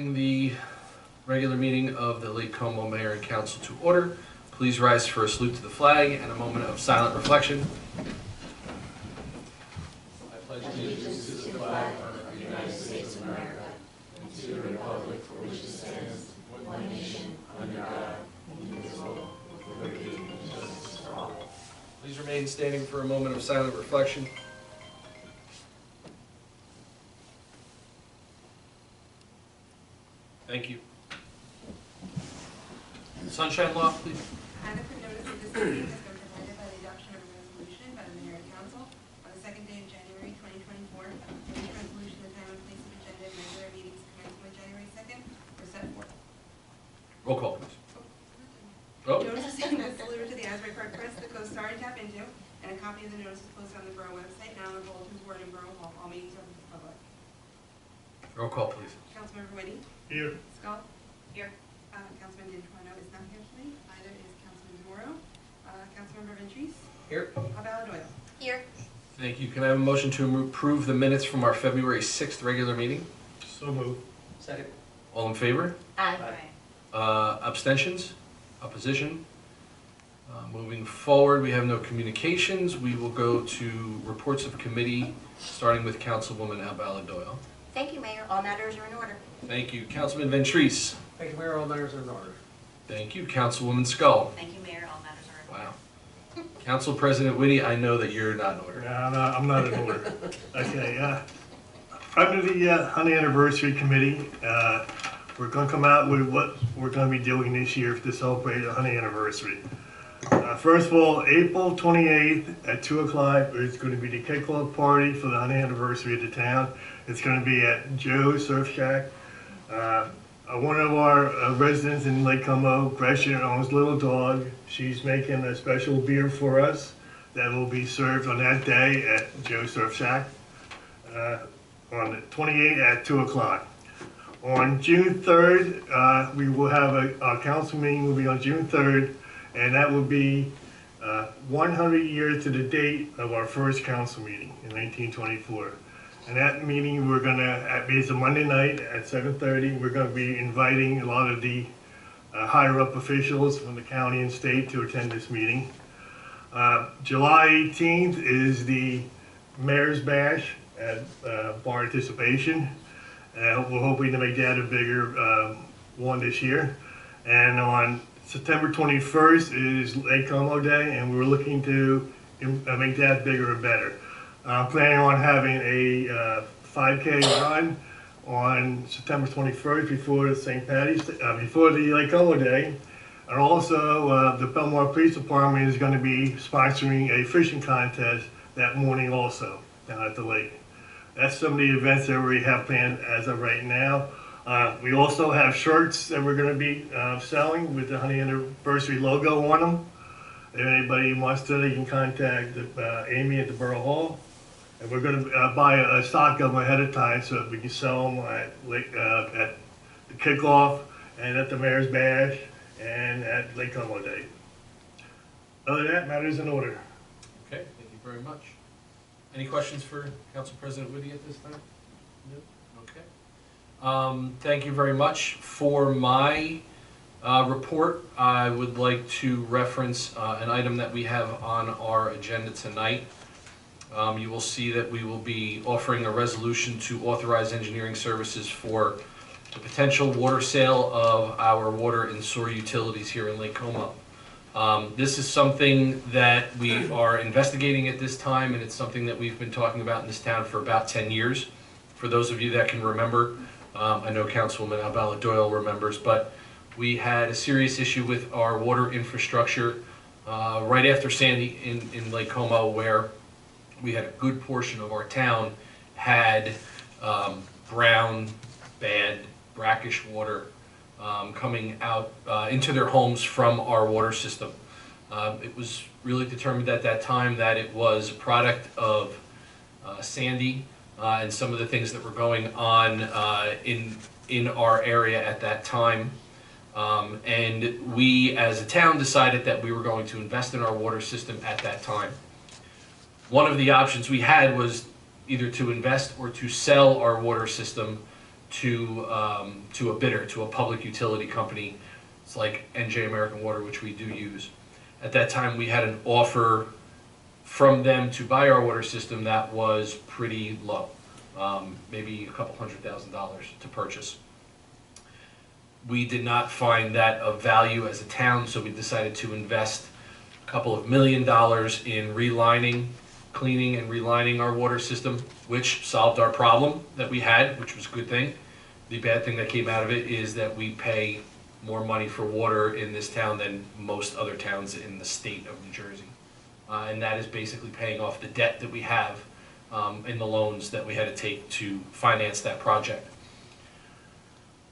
calling the regular meeting of the Lake Como Mayor and Council to order. Please rise for a salute to the flag and a moment of silent reflection. I pledge allegiance to the flag of the United States of America and to the republic for which it stands, one nation, under God, indivisible, with liberty and justice for all. Please remain standing for a moment of silent reflection. Thank you. Sunshine Law, please. Adequate notice of this meeting has been provided by the adoption of a resolution by the Mayor and Council on the second day of January 2024. In which resolution, the time and place of agenda and regular meetings commencing on January 2nd were set forth. Roll call, please. Oh. Notice is delivered to the Asbury Park Press, the Coast Star, and Tap Into, and a copy of the notice is posted on the Borough website and on the bulletin board in Borough Hall. All meetings are open to the public. Roll call, please. Councilmember Whitty? Here. Skull? Here. Councilman D'Antuono is not here tonight. Neither is Councilman DeMoro. Councilmember Ventris? Here. Abala Doyle? Here. Thank you. Can I have a motion to approve the minutes from our February 6th regular meeting? So moved. Second. All in favor? Aye. Abstentions? Opposition? Moving forward, we have no communications. We will go to reports of committee, starting with Councilwoman Abala Doyle. Thank you, Mayor. All matters are in order. Thank you. Councilman Ventris. Thank you, Mayor. All matters are in order. Thank you. Councilwoman Skull. Thank you, Mayor. All matters are in order. Wow. Council President Whitty, I know that you're not in order. No, I'm not in order. Okay, under the Honey Anniversary Committee, we're going to come out with what we're going to be doing this year to celebrate the Honey Anniversary. First of all, April 28th at 2 o'clock is going to be the kickoff party for the Honey Anniversary of the town. It's going to be at Joe's Surf Shack. One of our residents in Lake Como, Gretchen, owns Little Dog. She's making a special beer for us that will be served on that day at Joe's Surf Shack on the 28th at 2 o'clock. On June 3rd, we will have our council meeting will be on June 3rd, and that will be 100 years to the date of our first council meeting in 1924. And that meeting, we're gonna, it's a Monday night at 7:30. We're gonna be inviting a lot of the higher up officials from the county and state to attend this meeting. July 18th is the Mayor's Bash at Bar Anticipation. We're hoping to make that a bigger one this year. And on September 21st is Lake Como Day, and we're looking to make that bigger and better. I'm planning on having a 5K run on September 21st before the St. Patty's, before the Lake Como Day. And also, the Belmar Police Department is going to be sponsoring a fishing contest that morning also down at the lake. That's some of the events that we have planned as of right now. We also have shirts that we're going to be selling with the Honey Anniversary logo on them. If anybody wants to, they can contact Amy at the Borough Hall. And we're going to buy a stock of them ahead of time so that we can sell them at the kickoff and at the Mayor's Bash and at Lake Como Day. Other than that, matters in order. Okay, thank you very much. Any questions for Council President Whitty at this time? No? Okay. Thank you very much. For my report, I would like to reference an item that we have on our agenda tonight. You will see that we will be offering a resolution to authorize engineering services for the potential water sale of our water and sewer utilities here in Lake Como. This is something that we are investigating at this time, and it's something that we've been talking about in this town for about 10 years. For those of you that can remember, I know Councilwoman Abala Doyle remembers, but we had a serious issue with our water infrastructure right after Sandy in Lake Como, where we had a good portion of our town had brown, bad, brackish water coming out into their homes from our water system. It was really determined at that time that it was a product of Sandy and some of the things that were going on in our area at that time. And we as a town decided that we were going to invest in our water system at that time. One of the options we had was either to invest or to sell our water system to a bidder, to a public utility company. It's like NJ American Water, which we do use. At that time, we had an offer from them to buy our water system that was pretty low, maybe a couple $100,000 to purchase. We did not find that of value as a town, so we decided to invest a couple of $1 million in relining, cleaning and relining our water system, which solved our problem that we had, which was a good thing. The bad thing that came out of it is that we pay more money for water in this town than most other towns in the state of New Jersey. And that is basically paying off the debt that we have in the loans that we had to take to finance that project.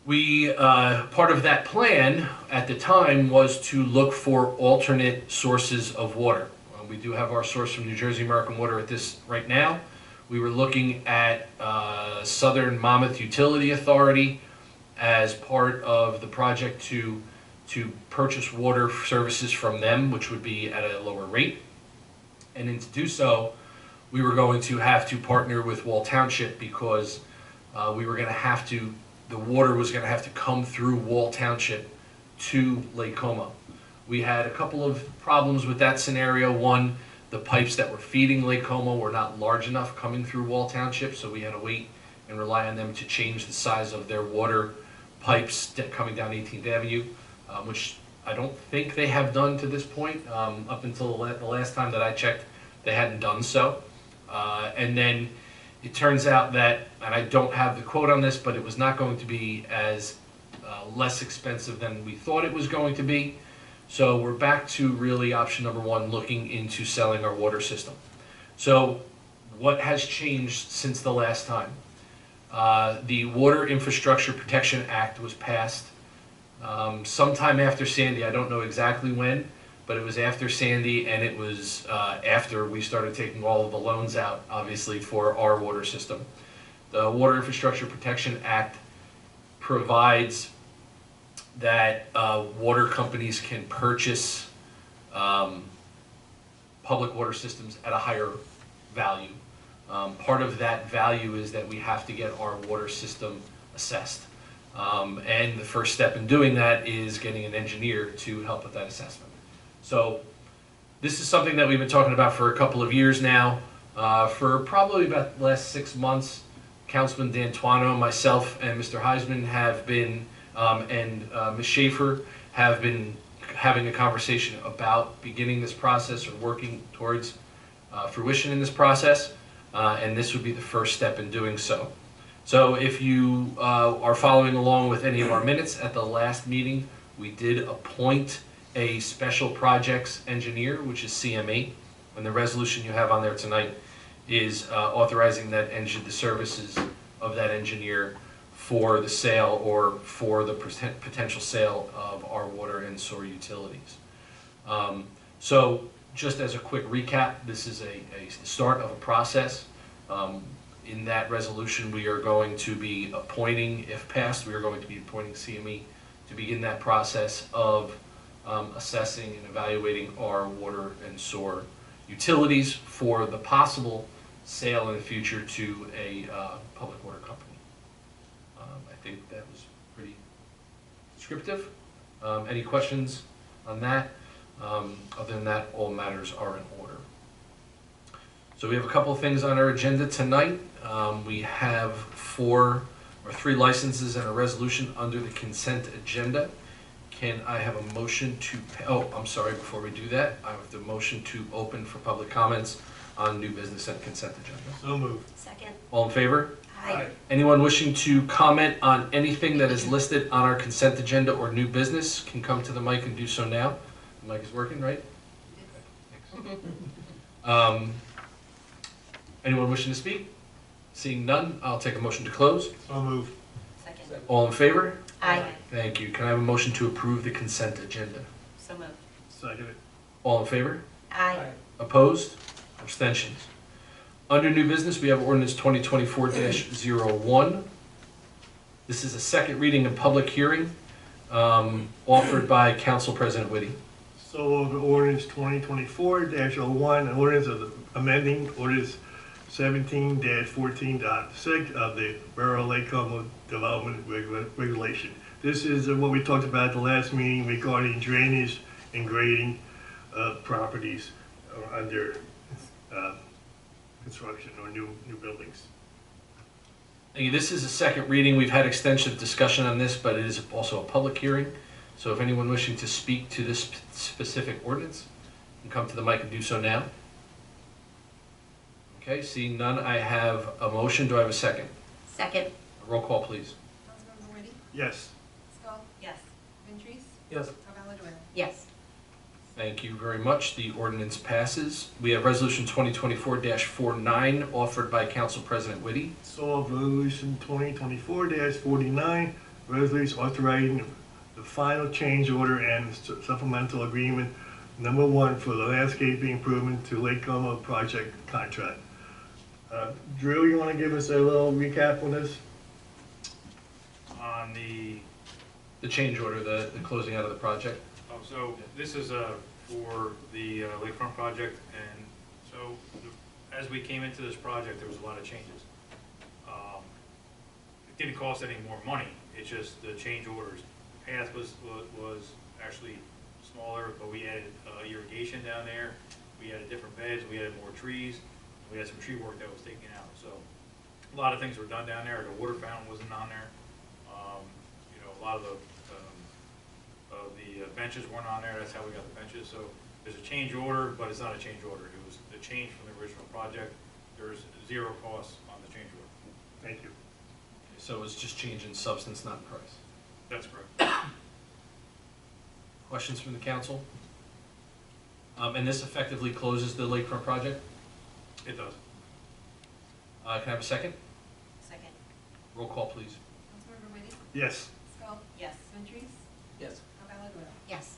We, part of that plan at the time was to look for alternate sources of water. We do have our source from New Jersey American Water at this right now. We were looking at Southern Monmouth Utility Authority as part of the project to purchase water services from them, which would be at a lower rate. And then to do so, we were going to have to partner with Wall Township because we were going to have to, the water was going to have to come through Wall Township to Lake Como. We had a couple of problems with that scenario. One, the pipes that were feeding Lake Como were not large enough coming through Wall Township, so we had to wait and rely on them to change the size of their water pipes coming down 18th Avenue, which I don't think they have done to this point. Up until the last time that I checked, they hadn't done so. And then it turns out that, and I don't have the quote on this, but it was not going to be as less expensive than we thought it was going to be. So we're back to really option number one, looking into selling our water system. So what has changed since the last time? The Water Infrastructure Protection Act was passed sometime after Sandy. I don't know exactly when, but it was after Sandy, and it was after we started taking all of the loans out, obviously, for our water system. The Water Infrastructure Protection Act provides that water companies can purchase public water systems at a higher value. Part of that value is that we have to get our water system assessed. And the first step in doing that is getting an engineer to help with that assessment. So this is something that we've been talking about for a couple of years now. For probably about the last 6 months, Councilman D'Antuono, myself, and Mr. Heisman have been, and Ms. Schaefer have been having a conversation about beginning this process or working towards fruition in this process. And this would be the first step in doing so. So if you are following along with any of our minutes, at the last meeting, we did appoint a special projects engineer, which is CME. And the resolution you have on there tonight is authorizing that the services of that engineer for the sale or for the potential sale of our water and sewer utilities. So just as a quick recap, this is a start of a process. In that resolution, we are going to be appointing, if passed, we are going to be appointing CME to begin that process of assessing and evaluating our water and sewer utilities for the possible sale in the future to a public water company. I think that was pretty descriptive. Any questions on that? Other than that, all matters are in order. So we have a couple of things on our agenda tonight. We have 3 licenses and a resolution under the consent agenda. Can I have a motion to, oh, I'm sorry, before we do that, I have the motion to open for public comments on new business and consent agenda. So moved. Second. All in favor? Aye. Anyone wishing to comment on anything that is listed on our consent agenda or new business can come to the mic and do so now. The mic is working, right? Okay, thanks. Anyone wishing to speak? Seeing none, I'll take a motion to close. So moved. Second. All in favor? Aye. Thank you. Can I have a motion to approve the consent agenda? So moved. Seconded. All in favor? Aye. Opposed? Abstentions? Under new business, we have ordinance 2024-01. This is a second reading and public hearing offered by Council President Whitty. So over ordinance 2024-01, an ordinance of amending ordinance 17-14.6 of the Borough Lake Como Development Regulation. This is what we talked about at the last meeting regarding drainage and grading of properties under construction or new buildings. Thank you. This is a second reading. We've had extensive discussion on this, but it is also a public hearing. So if anyone wishing to speak to this specific ordinance, can come to the mic and do so now. Okay, seeing none, I have a motion. Do I have a second? Second. A roll call, please. Councilmember Woody? Yes. Skull? Yes. Ventries? Yes. Carvalho? Yes. Thank you very much. The ordinance passes. We have Resolution 2024-49 offered by Council President Whitty. So Resolution 2024-49, resolution authorizing the final change order and supplemental agreement number 1 for the landscaping improvement to Lake Como project contract. Drew, you want to give us a little recap on this? On the, The change order, the closing out of the project. so this is for the lakefront project, and so as we came into this project, there was a lot of changes. It didn't cost any more money, it's just the change orders. The path was actually smaller, but we added irrigation down there, we added different beds, we added more trees, we had some tree work that was taken out, so a lot of things were done down there. The water fountain wasn't on there. You know, a lot of the benches weren't on there. That's how we got the benches. So there's a change order, but it's not a change order. It was the change from the original project. There's zero costs on the change order. Thank you. So it's just change in substance, not in price. That's correct. Questions from the council? And this effectively closes the lakefront project? It does. Can I have a second? Second. Roll call, please. Councilmember Woody? Yes. Skull? Yes. Ventries? Yes. Carvalho? Yes.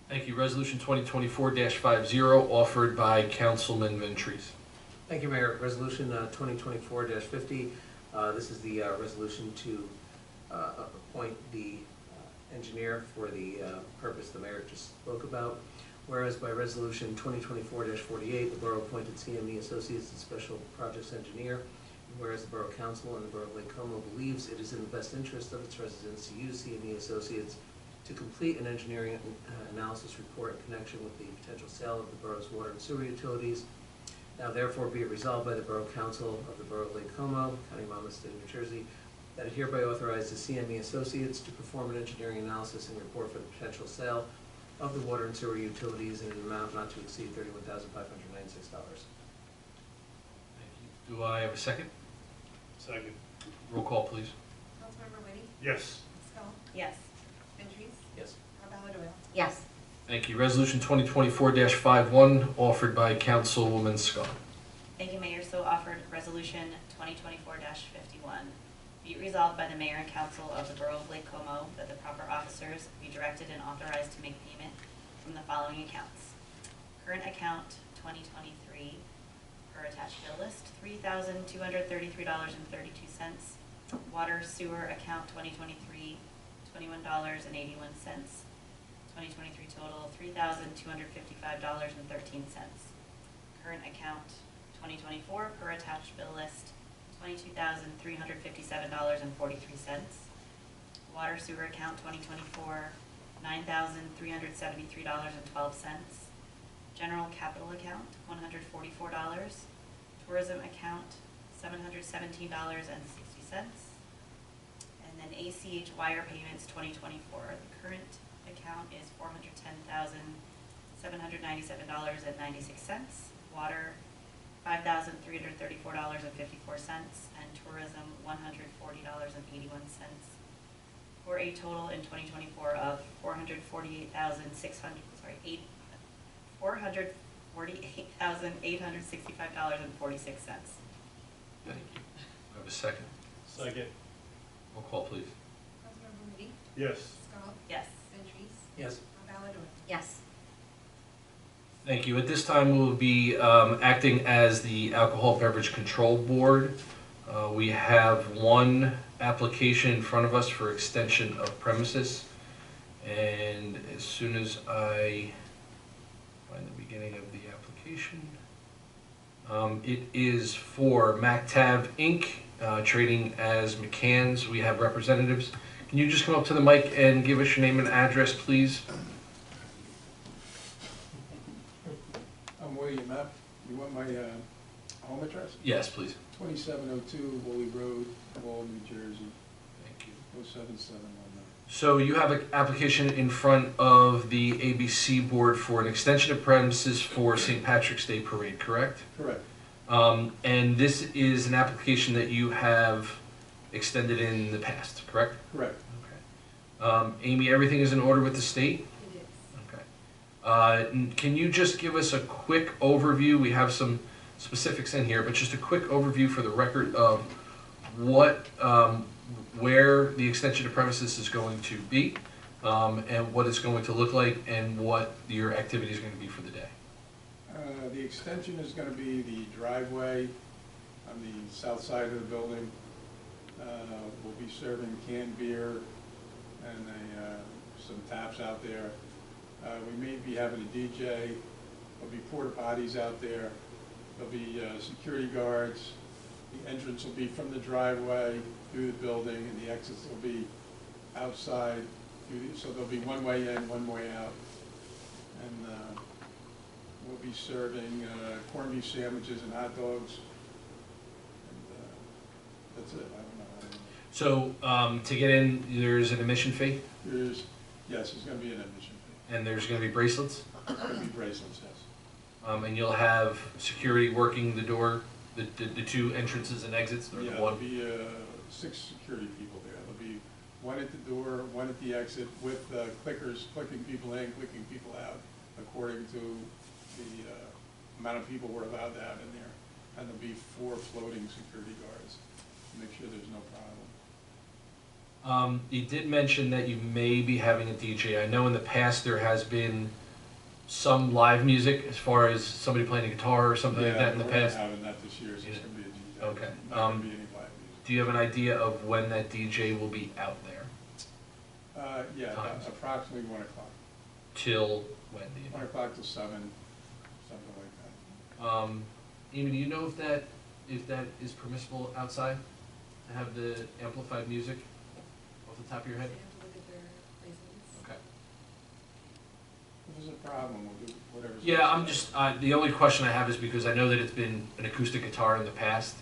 Thank you. Resolution 2024-50 offered by Councilman Ventries. Thank you, Mayor. Resolution 2024-50. This is the resolution to appoint the engineer for the purpose the mayor just spoke about. Whereas by Resolution 2024-48, the Borough appointed CME Associates as Special Projects Engineer. And whereas the Borough Council and the Borough of Lake Como believes it is in the best interest of its residents to use CME Associates to complete an engineering analysis report in connection with the potential sale of the borough's water and sewer utilities. Now therefore be it resolved by the Borough Council of the Borough of Lake Como, County of Monmouth, State of New Jersey, that it hereby authorizes CME Associates to perform an engineering analysis and report for the potential sale of the water and sewer utilities in an amount not to exceed $31,596. Thank you. Do I have a second? Second. Roll call, please. Councilmember Woody? Yes. Skull? Yes. Ventries? Yes. Carvalho? Yes. Thank you. Resolution 2024-51 offered by Councilwoman Scott. Thank you, Mayor. So offered Resolution 2024-51. Be it resolved by the Mayor and Council of the Borough of Lake Como that the proper officers be directed and authorized to make payment from the following accounts. Current account 2023 per attached bill list, $3,233.32. Water sewer account 2023, $21.81. 2023 total, $3,255.13. Current account 2024 per attached bill list, $22,357.43. Water sewer account 2024, $9,373.12. General capital account, $144. Tourism account, $717.60. And then ACH wire payments 2024. The current account is $410,797.96. Water, $5,334.54, and tourism, $140.81, for a total in 2024 of $448,865.46. Thank you. Do I have a second? Second. Roll call, please. Councilmember Woody? Yes. Skull? Yes. Ventries? Yes. Carvalho? Yes. Thank you. At this time, we'll be acting as the Alcohol Beverage Control Board. We have one application in front of us for extension of premises. And as soon as I find the beginning of the application, It is for MacTav Inc., trading as McCann's. We have representatives. Can you just come up to the mic and give us your name and address, please? I'm William Epp. You want my home address? Yes, please. 2702 Woolley Road, Wall, New Jersey, Thank you. 07719. So you have an application in front of the ABC Board for an extension of premises for St. Patrick's Day Parade, correct? Correct. And this is an application that you have extended in the past, correct? Correct. Okay. Amy, everything is in order with the state? It is. Okay. Can you just give us a quick overview? We have some specifics in here, but just a quick overview for the record of what, where the extension of premises is going to be, and what it's going to look like, and what your activity is going to be for the day. The extension is going to be the driveway on the south side of the building. We'll be serving canned beer and some taps out there. We may be having a DJ. There'll be porta potties out there. There'll be security guards. The entrance will be from the driveway through the building, and the exits will be outside. So there'll be one way in, one way out. And we'll be serving corned beef sandwiches and hot dogs. And that's it. I don't know. So to get in, there's an admission fee, Yes, there's going to be an admission fee. and there's going to be bracelets, There's going to be bracelets, yes. and you'll have security working the door, the two entrances and exits, or Yeah, the there'll one? be 6 security people there. There'll be one at the door, one at the exit, with clickers, clicking people in, clicking people out, according to the amount of people we're allowed to have in there. And there'll be 4 floating security guards to make sure there's no problem. You did mention that you may be having a DJ. I know in the past there has been some live music, as far as somebody playing a guitar or something like that in the past. Yeah, we're not having that this year, so it's going to be a DJ. Okay. Not going to be any live music. Do you have an idea of when that DJ will be out there? Yeah, Times. approximately 1 o'clock. Till when? Do you 1 know? o'clock to 7, something like that. Amy, do you know if that is permissible outside to have the amplified music off the top of your head? They have to look at their license. Okay. If there's a problem, we'll do whatever's. Yeah, I'm just, the only question I have is because I know that it's been an acoustic guitar in the past,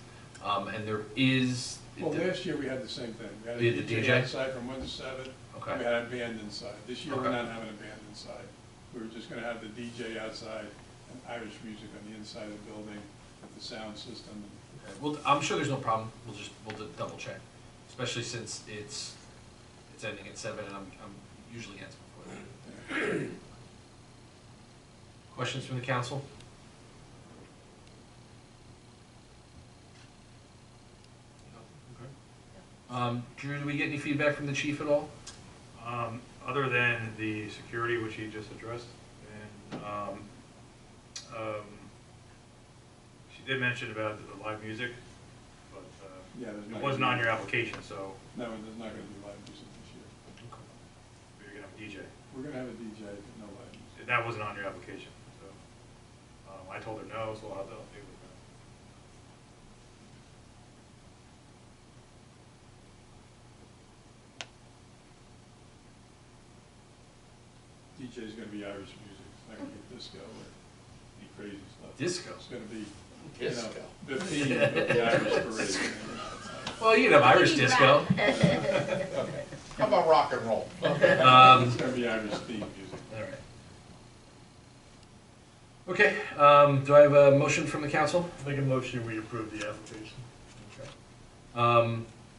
and there is. Well, last year we had the same thing. We had You had a the DJ DJ? outside from 1 to 7. Okay. We had a band inside. This year we're Okay. not having a band inside. We were just gonna have the DJ outside and Irish music on the inside of the building with the sound system. Okay. Well, I'm sure there's no problem. We'll double check, especially since it's ending at 7, and I'm usually answering before that. Questions from the council? Drew, do we get any feedback from the chief at all? Other than the security, which he just addressed, and she did mention about the live music, but Yeah, there's it not. wasn't on your application, so No, there's not gonna be live music this year. you're gonna have a DJ. We're gonna have a DJ, but no live music. That wasn't on your application, so I told her no, so I'll deal with that. DJ's gonna be Irish music. It's not gonna be disco or any crazy stuff. Disco? It's gonna be, Disco. the theme of the Irish parade. Well, you can have Irish disco. How about rock and roll? It's gonna be Irish theme music. All right. Okay, do I have a motion from the council? Make a motion, we approve the application.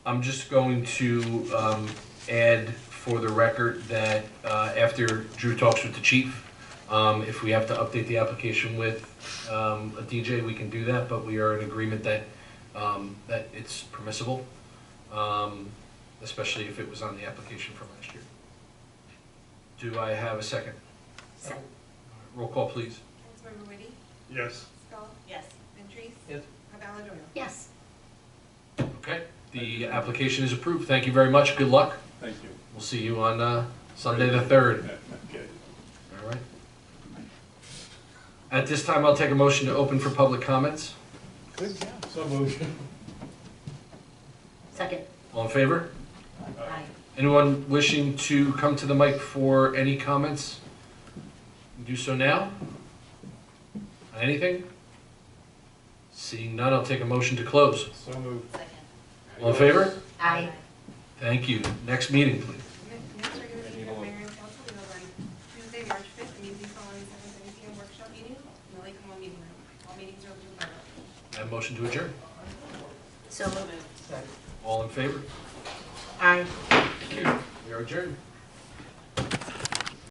I'm just going to add for the record that after Drew talks with the chief, if we have to update the application with a DJ, we can do that, but we are in agreement that that it's permissible, especially if it was on the application from last year. Do I have a second? Second. Roll call, please. Councilmember Whitty? Yes. Scull? Yes. Ventrice? Yes. Caballa Doyle? Yes. Okay, the application is approved. Thank you very much. Good luck. Thank you. We'll see you on Sunday the 3rd. Okay. All right. At this time, I'll take a motion to open for public comments. Good job. So moved. Second. All in favor? Aye. Anyone wishing to come to the mic for any comments? Do so now. On anything? Seeing none, I'll take a motion to close. So moved. Second. All in favor? Aye. Thank you. Next meeting, please. Next regular meeting of Mayor and Council will be held on Tuesday, March 5th, immediately following 7:30 PM workshop meeting in the Lake Como meeting room. All meetings are open to the public. I have a motion to adjourn. So moved. All in favor? Aye. We are adjourned.